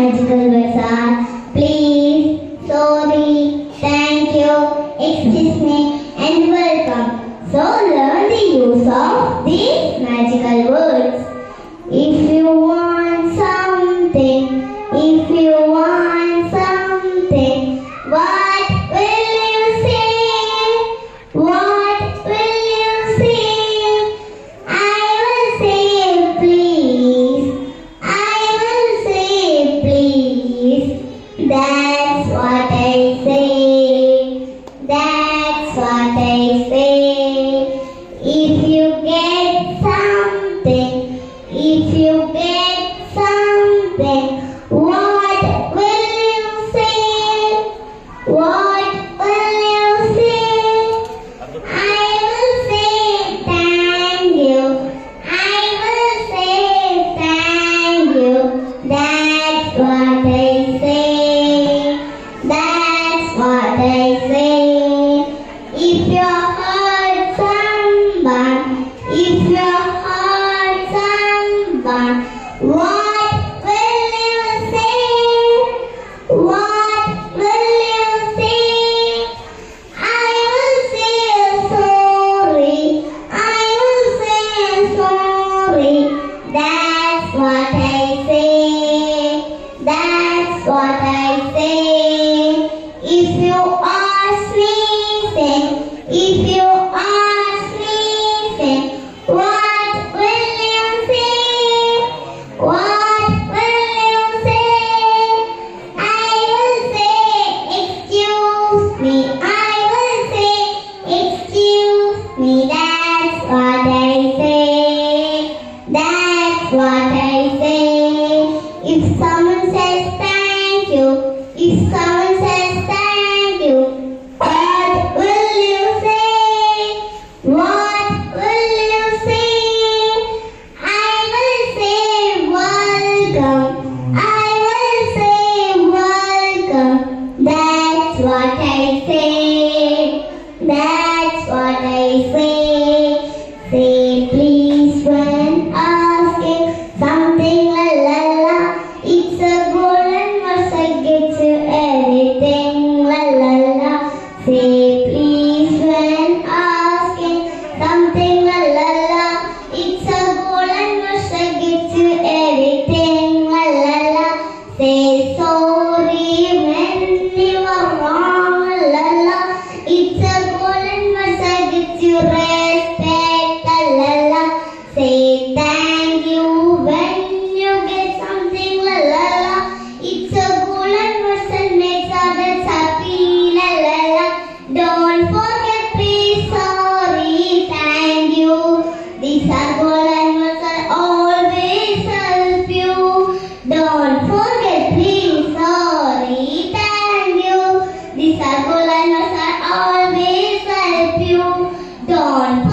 magical words are please, sorry, thank you, excuse me, and welcome. So learn the use of these magical words. If you want something, if you want something, what will you say? What will you say? I will say please. I will say please. That's what I say. That's what I say. If you get something, if you get something, what will you say? What will you say? I will say thank you. I will say thank you. That's what I say. That's what I say. If you hurt someone, if you hurt someone, what will you say? What will you say? I will say sorry. I will say sorry. That's what I say. That's what I say. If you ask me, say, if you ask me, say, what will you say? What will you say? I will say excuse me. I will say excuse me. That's what I say. That's what I say. If someone says thank you, if someone says thank you, what will you say? What will you say? I will say welcome. I will say welcome. That's what I say. That's what I say. Say please when asking something la la la. It's a golden verse I get to everything la la la. Say please when asking something la la la. It's a golden verse I get to everything la la la. Say sorry when you are wrong la la. It's a golden verse I get to respect la la la. Say thank you when you get something la la la. It's a golden verse and makes others happy la la la. Don't forget please, sorry, thank you. These are golden words I always help you. Don't forget please, sorry, thank you. These are golden words I always help you. Don't